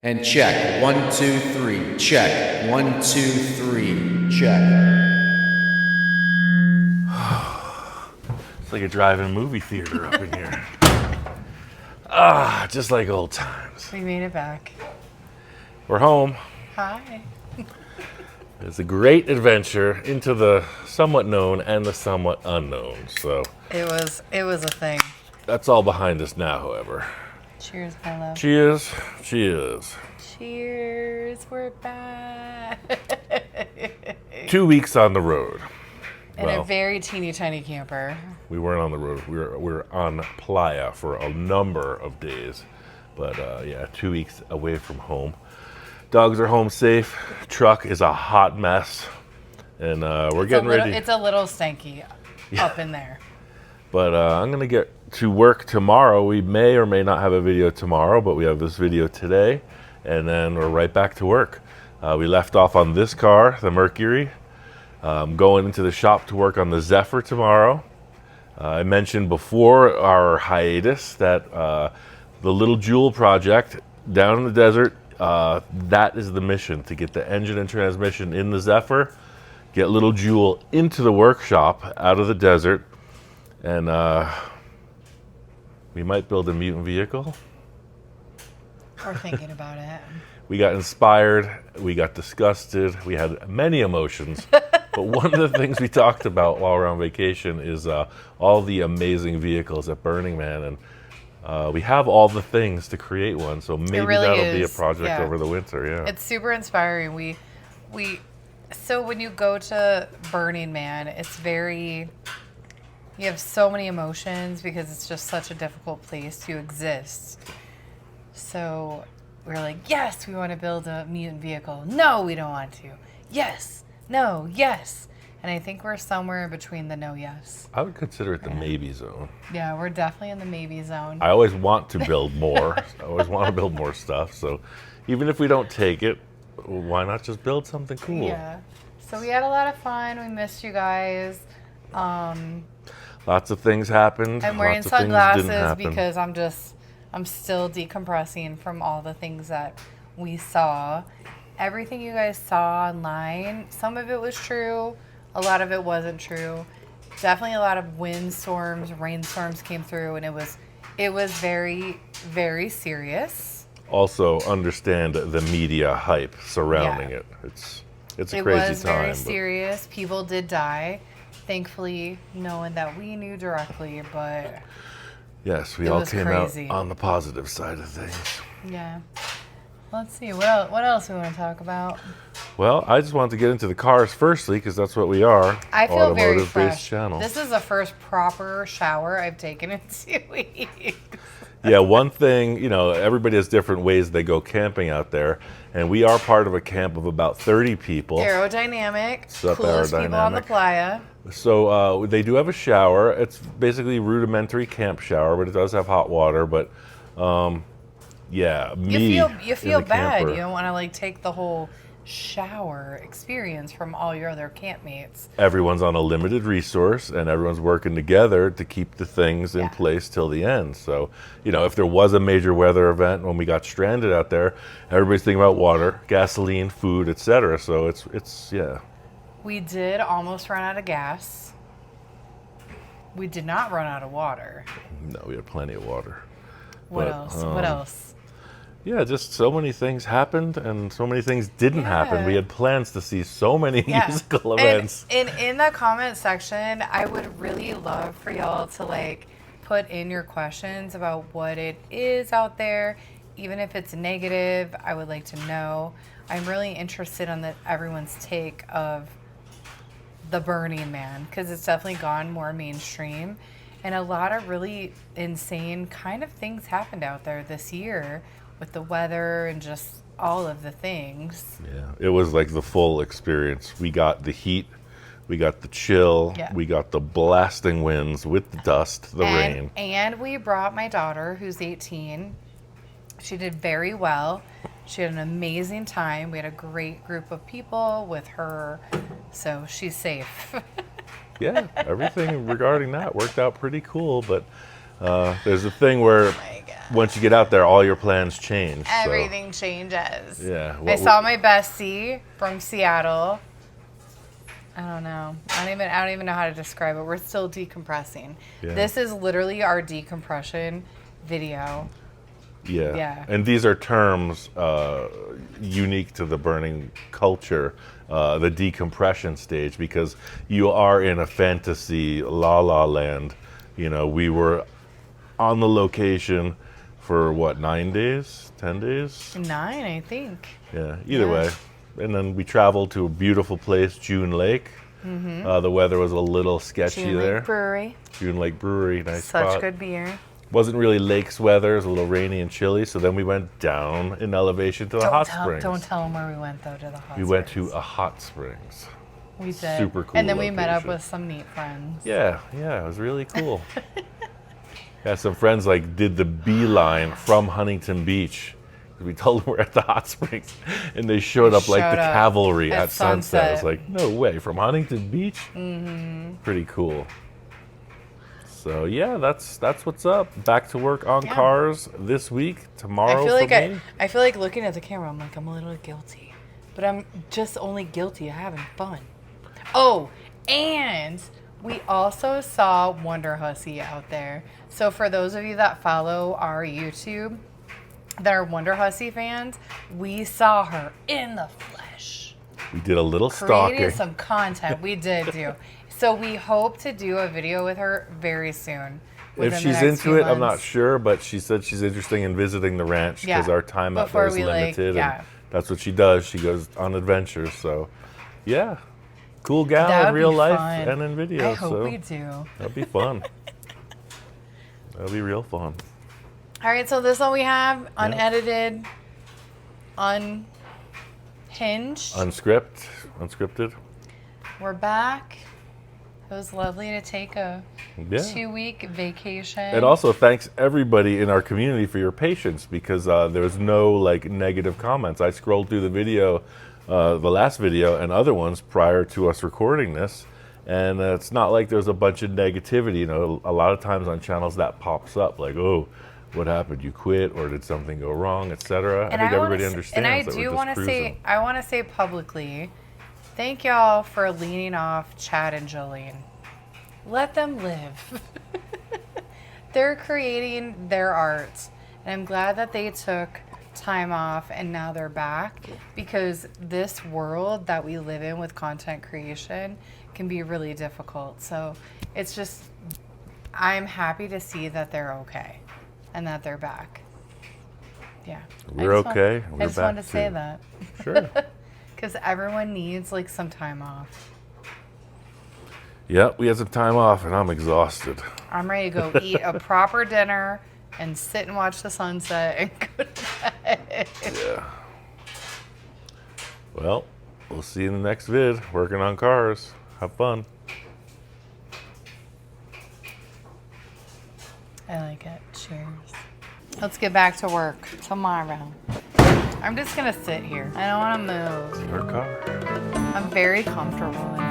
And check. 1, 2, 3. Check. 1, 2, 3. Check. It's like a drive-in movie theater up in here. Just like old times. We made it back. We're home. Hi. It's a great adventure into the somewhat known and the somewhat unknown. So It was a thing. that's all behind us now, however. Cheers, my love. Cheers. Cheers. Cheers. We're back. 2 weeks on the road. In a very teeny tiny camper. We weren't on the road. We were on playa for a number of days. But yeah, 2 weeks away from home. Dogs are home safe. Truck is a hot mess. And we're getting ready. It's a little stanky up in there. But I'm going to get to work tomorrow. We may or may not have a video tomorrow, but we have this video today. And then we're right back to work. We left off on this car, the Mercury. Going into the shop to work on the Zephyr tomorrow. I mentioned before our hiatus that the Little Jewel project down in the desert, that is the mission, to get the engine and transmission in the Zephyr, get Little Jewel into the workshop out of the desert, and we might build a mutant vehicle. We're thinking about it. We got inspired, we got disgusted, we had many emotions. But one of the things we talked about while we're on vacation is all the amazing vehicles at Burning Man. And we have all the things to create one. So maybe really that'll be a is, project yeah. over the winter. Yeah. It's super inspiring. So when you go to Burning Man, it's you have so many emotions because it's just such a difficult place to exist. So we're like, yes, we want to build a mutant vehicle. No, we don't want to. Yes. No, yes. And I think we're somewhere in between the no, yes. I would consider it the maybe zone. Yeah, we're definitely in the maybe zone. I always want to build more. I always want to build more stuff. So even if we don't take it, why not just build something cool? Yeah. So we had a lot of fun. We missed you guys. Lots of things happened. I'm wearing Lots of things didn't sunglasses happen. because I'm still decompressing from all the things that we saw. Everything you guys saw online, some of it was true, a lot of it wasn't true. Definitely a lot of windstorms, rainstorms came through, and it was very, very serious. Also understand the media hype surrounding it. It's a crazy time. It was very serious. People did die. Thankfully, no one that we knew directly, but yes, we it all was came crazy. out on the positive side of things. Yeah. Let's see, what else we want to talk about? Well, I just wanted to get into the cars firstly, because that's what we are. I feel very automotive-based fresh. channel. This is the first proper shower I've taken in 2 weeks. Yeah, one thing, everybody has different ways they go camping out there, and we are part of a camp of about 30 people. Aerodynamic, Sup, coolest people on the aerodynamic. playa. So they do have a shower. It's basically a rudimentary camp shower, but it does have hot water. But yeah, You feel as a bad. camper, You don't want to take the whole shower experience from all your other campmates. everyone's on a limited resource, and everyone's working together to keep the things in place till the end. So, if there was a major weather event when we got stranded out there, everybody's thinking about water, gasoline, food, etc. So it's yeah. We did almost run out of gas. We did not run out of water. No, we had plenty of water. What But, else? What else? Yeah, just so many things happened, and so many things didn't happen. We had plans to see so many musical events. And in the comment section, I would really love for y'all to put in your questions about what it is out there. Even if it's negative, I would like to know. I'm really interested on everyone's take of the Burning Man, because it's definitely gone more mainstream. And a lot of really insane kind of things happened out there this year with the weather and just all of the things. Yeah, it was like the full experience. We got the heat, we got the chill, we got the blasting winds with the dust, the rain. And we brought my daughter, who's 18. She did very well. She had an amazing time. We had a great group of people with her, so she's safe. Yeah, everything regarding that worked out pretty cool. But There's a thing where Oh my God. once you get out there, all your plans change. so, Everything changes. yeah. I saw my bestie from Seattle. I don't know. I don't even know how to describe it. We're still decompressing. Yeah. This is literally our decompression video. Yeah. Yeah. And these are terms unique to the burning culture, the decompression stage, because you are in a fantasy la la land. You know, we were on the location for what, 9 days, 10 days? 9, I think. Yeah, either Yeah. way. And then we traveled to a beautiful place, June Lake. The weather was a little sketchy June there. Lake Brewery. June Lake Brewery, nice Such spot. good beer. Wasn't really lakes weather, it was a little rainy and chilly, so then we went down in elevation to the hot springs. Don't tell them where we went though, to the hot We springs. went to a hot springs. We did. super cool And then we met up location. with some neat friends. Yeah, it was really cool. Yeah, some friends like did the beeline from Huntington Beach. We told them we're at the hot springs, and they showed up like showed the up cavalry at at sunset. I was sunset. like, no way, from Huntington Beach? Mm-hmm. Pretty cool. So yeah, that's what's up. Back to work on Yeah. cars this week. Tomorrow I feel for like me. I feel like looking at the camera, I'm like, I'm a little guilty. But I'm just only guilty of having fun. Oh, and we also saw Wonder Hussy out there. So for those of you that follow our YouTube, that are Wonder Hussy fans, we saw her in the flesh. We did a little Created stalking. some content. We did do. So we hope to do a video with her very soon. If within the she's next into few it, I'm not months. sure, but she said she's interested in visiting the ranch because Yeah. our time out Before there is we, like, limited. yeah. And that's what she does. She goes on adventures. So, yeah, cool gal That in would real be life fun. and in video. I hope so we do. that'll be fun. That'll be real fun. All right, so this is all we have. Unedited, unhinged. Unscripted. We're back. It was lovely to take a Yeah. 2-week vacation. And also thanks everybody in our community for your patience, because there was no like negative comments. I scrolled through the video, the last video and other ones prior to us recording this, and it's not like there's a bunch of negativity. You know, a lot of times on channels that pops up like, oh, what happened? You quit, or did something go wrong, etc. I think everybody understands. And I that do we're want just to say, cruising. I want to say publicly, thank y'all for leaning off Chad and Jolene. Let them live. They're creating their art, and I'm glad that they took time off and now they're back, because this world that we live in with content creation can be really difficult. So it's just, I'm happy to see that they're okay and that they're back. Yeah. We're okay. I We're just wanted back to say too. that. Sure. Because everyone needs like some time off. Yeah, we had some time off, and I'm exhausted. I'm ready to go eat a proper dinner and sit and watch the sunset and go to bed. Yeah. Well, we'll see you in the next vid. Working on cars. Have fun. I like it. Cheers. Let's get back to work tomorrow. I'm just going to sit here. I don't want to move. Your car. I'm very comfortable in